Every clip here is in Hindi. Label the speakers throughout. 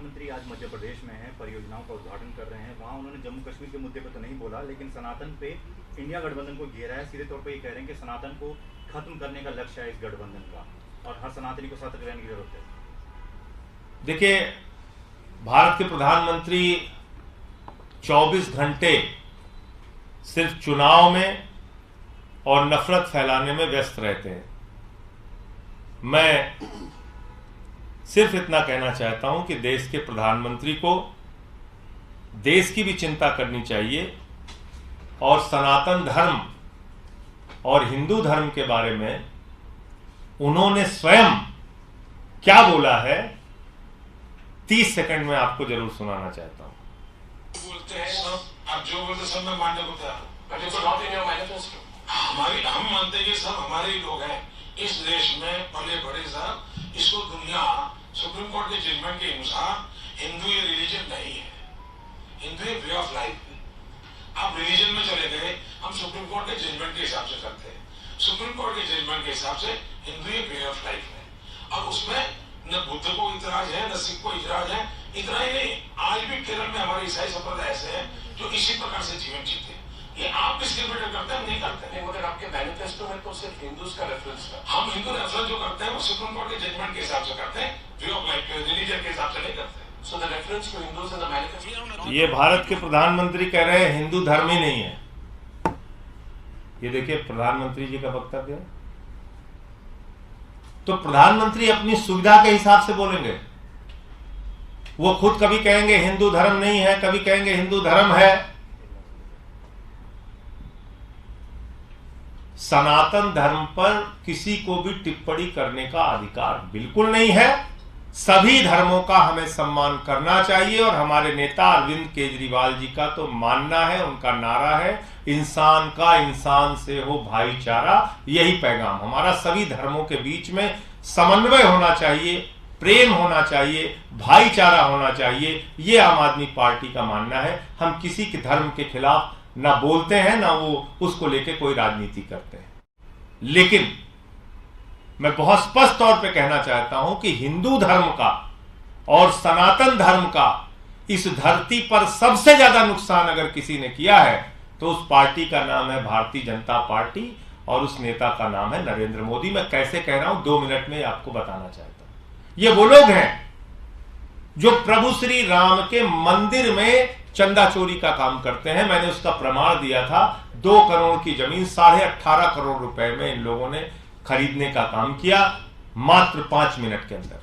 Speaker 1: प्रधानमंत्री आज मध्य प्रदेश में हैं, परियोजनाओं का उद्घाटन कर रहे हैं। वहाँ उन्होंने जम्मू कश्मीर के मुद्दे पर तो नहीं बोला, लेकिन सनातन पे इंडिया गठबंधन को घेरा है। सीधे तौर पे ये कह रहे हैं कि सनातन को खत्म करने का लक्ष्य है इस गठबंधन का, और हर सनातनी को सतर्क रहने की जरूरत है।
Speaker 2: देखिए, भारत के प्रधानमंत्री 24 घंटे सिर्फ चुनाव में और नफरत फैलाने में व्यस्त रहते हैं। मैं सिर्फ इतना कहना चाहता हूं कि देश के प्रधानमंत्री को देश की भी चिंता करनी चाहिए और सनातन धर्म और हिंदू धर्म के बारे में उन्होंने स्वयं क्या बोला है 30 सेकंड में आपको जरूर सुनाना चाहता हूं।
Speaker 3: बोलते हैं आप जो बोलते सब मैं मानने को तैयार हूं। हमारी हम मानते हैं कि सब हमारे ही लोग हैं इस देश में पले बड़े साहब। इसको दुनिया सुप्रीम कोर्ट के जजमेंट के अनुसार हिंदू ये रिलीजन नहीं है, हिंदू ये वे ऑफ लाइफ है। आप रिलीजन में चले गए, हम सुप्रीम कोर्ट के जजमेंट के हिसाब से करते हैं। सुप्रीम कोर्ट के जजमेंट के हिसाब से हिंदू ये वे ऑफ लाइफ है, और उसमें न बुद्ध को इतराज है न सिख को इतराज है। इतना ही नहीं, आज भी केरल में हमारे ईसाई संप्रदाय ऐसे हैं जो इसी प्रकार से जीवन जीते हैं। ये आप किसके बेटे करते हैं, नहीं करते हैं। मगर आपके मैनिफेस्टो में तो सिर्फ हिंदूज का रेफरेंस है। हम हिंदू रेफरेंस जो करते हैं वो सुप्रीम कोर्ट के जजमेंट के हिसाब से करते हैं, वे ऑफ लाइफ के रिलीजन के हिसाब से नहीं करते। So the reference to Hindus in the manifesto.
Speaker 2: ये भारत के प्रधानमंत्री कह रहे हैं हिंदू धर्म ही नहीं है। ये देखिए प्रधानमंत्री जी का वक्तव्य है। तो प्रधानमंत्री अपनी सुविधा के हिसाब से बोलेंगे। वो खुद कभी कहेंगे हिंदू धर्म नहीं है, कभी कहेंगे हिंदू धर्म है। सनातन धर्म पर किसी को भी टिप्पणी करने का अधिकार बिल्कुल नहीं है। सभी धर्मों का हमें सम्मान करना चाहिए, और हमारे नेता अरविंद केजरीवाल जी का तो मानना है, उनका नारा है इंसान का इंसान से हो भाईचारा। यही पैगाम हमारा। सभी धर्मों के बीच में समन्वय होना चाहिए, प्रेम होना चाहिए, भाईचारा होना चाहिए। ये आम आदमी पार्टी का मानना है। हम किसी के धर्म के खिलाफ ना बोलते हैं, ना वो उसको लेके कोई राजनीति करते हैं। लेकिन मैं बहुत स्पष्ट तौर पे कहना चाहता हूं कि हिंदू धर्म का और सनातन धर्म का इस धरती पर सबसे ज्यादा नुकसान अगर किसी ने किया है तो उस पार्टी का नाम है भारतीय जनता पार्टी, और उस नेता का नाम है नरेंद्र मोदी। मैं कैसे कह रहा हूं 2 मिनट में आपको बताना चाहता हूं। ये वो लोग हैं जो प्रभु श्री राम के मंदिर में चंदा चोरी का काम करते हैं। मैंने उसका प्रमाण दिया था। 2 करोड़ की जमीन 18.5 करोड़ रुपए में इन लोगों ने खरीदने का काम किया मात्र 5 मिनट के अंदर।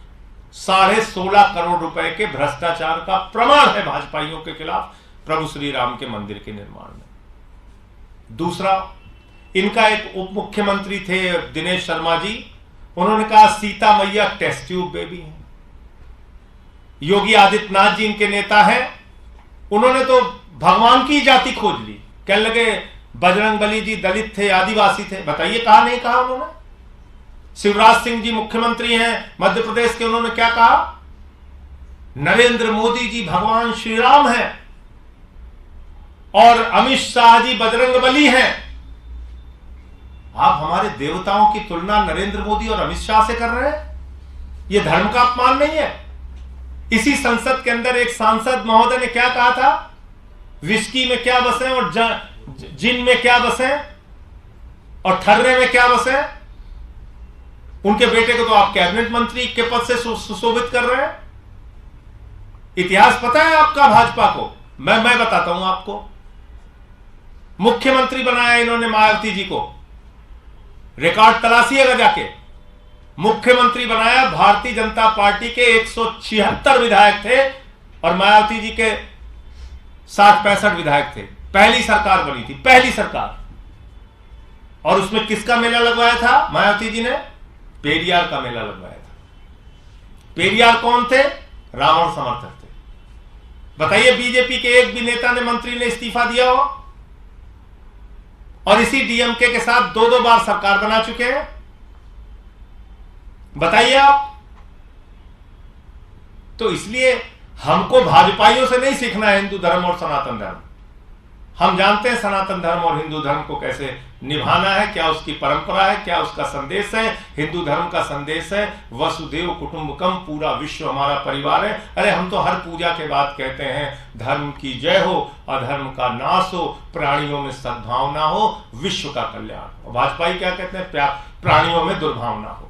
Speaker 2: 16.5 करोड़ रुपए के भ्रष्टाचार का प्रमाण है भाजपाइयों के खिलाफ प्रभु श्री राम के मंदिर के निर्माण में। दूसरा, इनका एक उप मुख्यमंत्री थे दिनेश शर्मा जी, उन्होंने कहा सीता मैया टेस्ट ट्यूब बेबी है। योगी आदित्यनाथ जी इनके नेता हैं, उन्होंने तो भगवान की जाति खोज ली। कहने लगे बजरंगबली जी दलित थे, आदिवासी थे। बताइए कहा नहीं कहा उन्होंने। शिवराज सिंह जी मुख्यमंत्री हैं मध्य प्रदेश के, उन्होंने क्या कहा? नरेंद्र मोदी जी भगवान श्री राम हैं और अमित शाह जी बजरंगबली हैं। आप हमारे देवताओं की तुलना नरेंद्र मोदी और अमित शाह से कर रहे हैं। यह धर्म का अपमान नहीं है? इसी संसद के अंदर एक सांसद महोदय ने क्या कहा था? विस्की में क्या बसे और जिन में क्या बसे और ठर्रे में क्या बसे। उनके बेटे को तो आप कैबिनेट मंत्री के पद से सुशोभित कर रहे हैं। इतिहास पता है आपका भाजपा को? मैं बताता हूं आपको। मुख्यमंत्री बनाया इन्होंने मायावती जी को, रिकॉर्ड तलाशिएगा जाके। मुख्यमंत्री बनाया, भारतीय जनता पार्टी के 176 विधायक थे और मायावती जी के 60-65 विधायक थे। पहली सरकार बनी थी, पहली सरकार। और उसमें किसका मेला लगवाया था मायावती जी ने? पेरियार का मेला लगवाया था। पेरियार कौन थे? रावण समर्थक थे। बताइए बीजेपी के एक भी नेता ने, मंत्री ने इस्तीफा दिया हो? और इसी डीएमके के साथ 2-2 बार सरकार बना चुके हैं। बताइए आप। तो इसलिए हमको भाजपाइयों से नहीं सीखना है हिंदू धर्म और सनातन धर्म। हम जानते हैं सनातन धर्म और हिंदू धर्म को कैसे निभाना है, क्या उसकी परंपरा है, क्या उसका संदेश है। हिंदू धर्म का संदेश है वसुदेव कुटुंबकम, पूरा विश्व हमारा परिवार है। अरे हम तो हर पूजा के बाद कहते हैं धर्म की जय हो, अधर्म का नाश हो, प्राणियों में सद्भावना हो, विश्व का कल्याण हो। वाजपेयी क्या कहते हैं, प्राणियों में दुर्भावना हो।